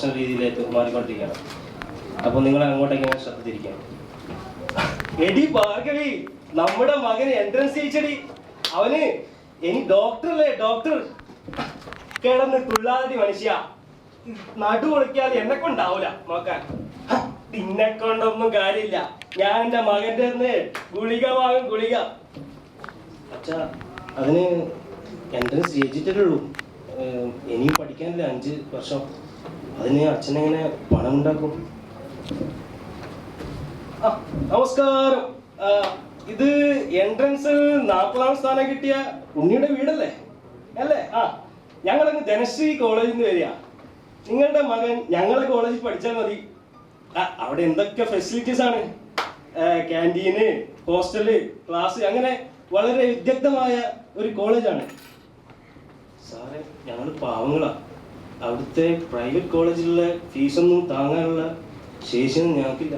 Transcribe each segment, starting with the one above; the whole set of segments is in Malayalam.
രീതിയിലേക്ക് മാറിക്കൊണ്ടിരിക്കുകയാണ്. അപ്പോൾ നിങ്ങൾ അങ്ങോട്ടേക്ക് ശ്രദ്ധിച്ചിരിക്കണം. എടി ഭാർഗവി, നമ്മുടെ മകന് എൻട്രൻസ് ജയിച്ചടി. അവന് ഇനി ഡോക്ടറല്ലേ, ഡോക്ടർ. കിടന്ന് തുള്ളാതി മനുഷ്യ, നടു പൊളിക്കാതെ എന്നെ കൊണ്ടാവൂല നോക്കാൻ. നിന്നെ കൊണ്ടൊന്നും കാര്യമില്ല. ഞാൻ എന്റെ മകന്റെ ഗുളിക വാങ്ങും, ഗുളിക. അച്ഛാ, അതിന് എൻട്രൻസ് ജയിച്ചിട്ടേ ഉള്ളൂ. ഇനിയും പഠിക്കാനില്ല 5 വർഷം. അതിന് അച്ഛനെങ്ങനെ പണം ഉണ്ടാക്കും? നമസ്കാരം. ഇത് എൻട്രൻസ് 40ാം സ്ഥാനം കിട്ടിയ ഉണ്ണിയുടെ വീടല്ലേ അല്ലേ? ഞങ്ങളങ്ങ് ധനശ്രീ കോളേജിൽ നിന്ന് വരിക. നിങ്ങളുടെ മകൻ ഞങ്ങളെ കോളേജിൽ പഠിച്ചാൽ മതി. അവിടെ എന്തൊക്കെ ഫെസിലിറ്റീസ് ആണ്! ക്യാൻറ്റീന്, ഹോസ്റ്റല്, ക്ലാസ്, അങ്ങനെ വളരെ വിദഗ്ധമായ ഒരു കോളേജാണ്. സാറേ, ഞങ്ങൾ പാവങ്ങളാ. അവിടുത്തെ പ്രൈവറ്റ് കോളേജിലുള്ള ഫീസൊന്നും താങ്ങാനുള്ള ശേഷിയൊന്നും ഞങ്ങൾക്കില്ല.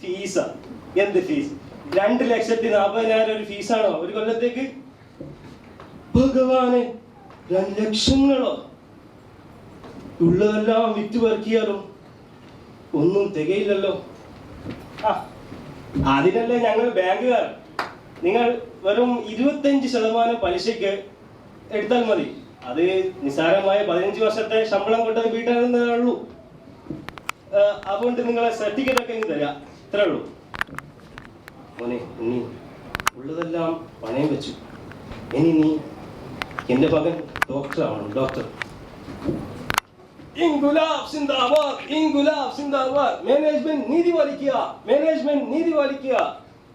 ഫീസാ? എന്ത് ഫീസ്? 2,40,000 ഒരു ഫീസാണോ ഒരു കൊല്ലത്തേക്ക്? ഭഗവാനെ, 2 ലക്ഷങ്ങളോ? ഉള്ളതെല്ലാം വിറ്റ് പെറുക്കിയാലോ ഒന്നും തികയില്ലല്ലോ. അതിനല്ലേ ഞങ്ങൾ ബാങ്കുകാർ. നിങ്ങൾ വെറും 25% പലിശയ്ക്ക് എടുത്താൽ മതി. അത് നിസ്സാരമായ 15 വർഷത്തെ ശമ്പളം കൊണ്ട് വീട്ടാനേ ഉള്ളൂ. അതുകൊണ്ട് നിങ്ങളെ സർട്ടിഫിക്കറ്റ് ഒക്കെ ഇങ്ങ് തരാം. ഇത്രേ ഉള്ളൂ. മോനെ ഉണ്ണി, ഉള്ളതെല്ലാം പണയം വെച്ചു. ഇനി നീ എൻ്റെ മകൻ ഡോക്ടറാവണം, ഡോക്ടർ. ഇൻകുലാബ് സിന്ദാബാദ്, ഇൻകുലാബ് സിന്ദാബാദ്. മാനേജ്മെന്റ് നീതി പാലിക്കുക, മാനേജ്മെന്റ് നീതി പാലിക്കുക.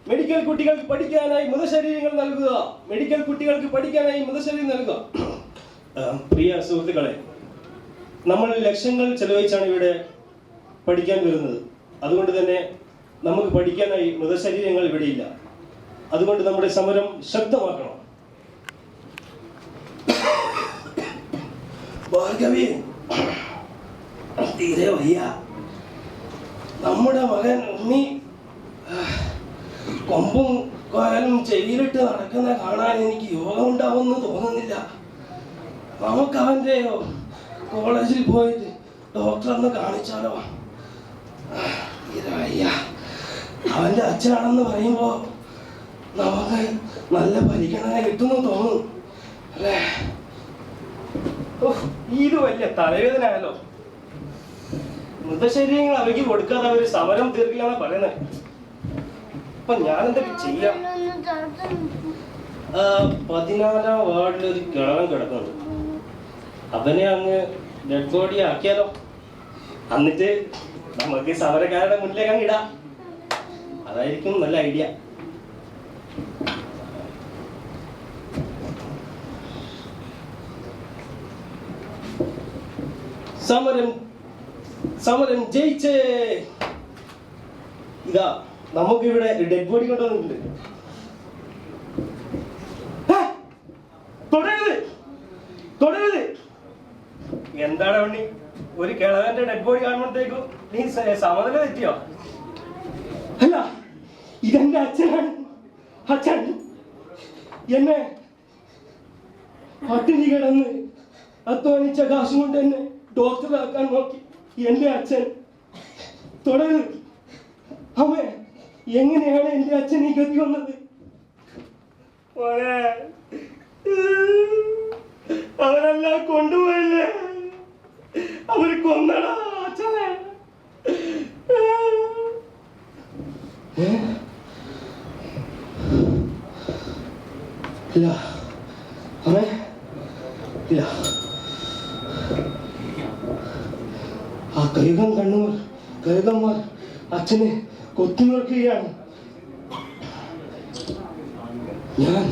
മെഡിക്കൽ കുട്ടികൾക്ക് പഠിക്കാനായി മൃതശരീരങ്ങൾ നൽകുക, മെഡിക്കൽ കുട്ടികൾക്ക് പഠിക്കാനായി മൃതശരീരം നൽകുക. പ്രിയ സുഹൃത്തുക്കളെ, നമ്മൾ ലക്ഷങ്ങൾ ചെലവഴിച്ചാണ് ഇവിടെ പഠിക്കാൻ വരുന്നത്. അതുകൊണ്ട് തന്നെ നമുക്ക് പഠിക്കാനായി മൃതശരീരങ്ങൾ ഇവിടെയില്ല. അതുകൊണ്ട് നമ്മുടെ സമരം ശക്തമാക്കണം. ഭാർഗവി, തീരെ വയ്യ. നമ്മുടെ മകൻ ഉണ്ണി കൊമ്പും കോലും ചെവിയിലിട്ട് നടക്കുന്ന കാണാൻ എനിക്ക് യോഗം ഉണ്ടാവുമെന്ന് തോന്നുന്നില്ല. നമുക്ക് അവൻ്റെ കോളേജിൽ പോയിട്ട് ഡോക്ടറൊന്ന് കാണിച്ചാലോ? തീരെ അവൻ്റെ അച്ഛനാണെന്ന് പറയുമ്പോൾ നമുക്ക് നല്ല പരിഗണന കിട്ടുമെന്ന് തോന്നും അല്ലേ? ഇത് വലിയ തലവേദന ആയല്ലോ. മൃതശരീരങ്ങൾ അവയ്ക്ക് കൊടുക്കാതെ അവർ സമരം തീർക്കില്ലാന്നാ പറയുന്നത്. അപ്പൊ ഞാനെന്തൊക്കെ ചെയ്യാം? 14ാം വാർഡിൽ ഒരു കിളവൻ കിടക്കുന്നുണ്ട്. അവനെ അങ്ങ് ഡെഡ് ബോഡി ആക്കിയാലോ? എന്നിട്ട് നമുക്ക് സമരക്കാരുടെ മുന്നിലേക്ക് അങ്ങ് ഇടാം. അതായിരിക്കും നല്ല ഐഡിയ. സമരം സമരം ജയിച്ചേ. ഇതാ നമുക്കിവിടെ ഡെഡ് ബോഡി കൊണ്ടുവന്നിട്ടുണ്ട്. തൊടരുത്, തൊടരുത്. എന്താണ് ഉണ്ണി, ഒരു കിളവന്റെ ഡെഡ് ബോഡി കാണുമ്പോഴത്തേക്കും നീ സമനില തെറ്റിയോ? അല്ല, ഇതെന്റെ അച്ഛനാണ്. അച്ഛൻ എന്നെ പട്ടിണി കിടന്ന് അധ്വാനിച്ച കാശ് കൊണ്ട് എന്നെ ഡോക്ടറാക്കാൻ നോക്കി എന്റെ അച്ഛൻ. തുടരുത്. അമ്മേ, എങ്ങനെയാണ് എന്റെ അച്ഛൻ ഈ ഗതി വന്നത്? അവരെല്ലാം കൊണ്ടുപോയില്ലേ? അവര് കൊന്നടാ അച്ഛനെ. ഇല്ല അമ്മേ, ഇല്ല. ആ കഴുകന്മാർ അച്ഛനെ കൊത്തിനുറക്കുകയാണ്. ഞാൻ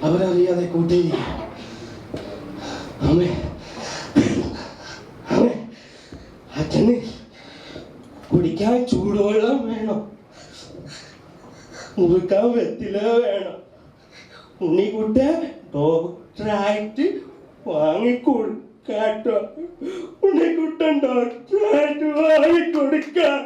അവരറിയാതെ കൂട്ടിയിരിക്കും. അമ്മേ, അമ്മേ, അച്ഛന് കുടിക്കാൻ ചൂടുവെള്ളം വേണം, മുറുക്കാൻ വെറ്റില വേണം. ഉണ്ണിക്കുട്ട ഡോക്ടറായിട്ട് വാങ്ങിക്കൊടുക്കാട്ടോ. ഉണ്ണിക്കുട്ടൻ ഡോക്ടറായിട്ട് വാങ്ങിക്കൊടുക്കാം.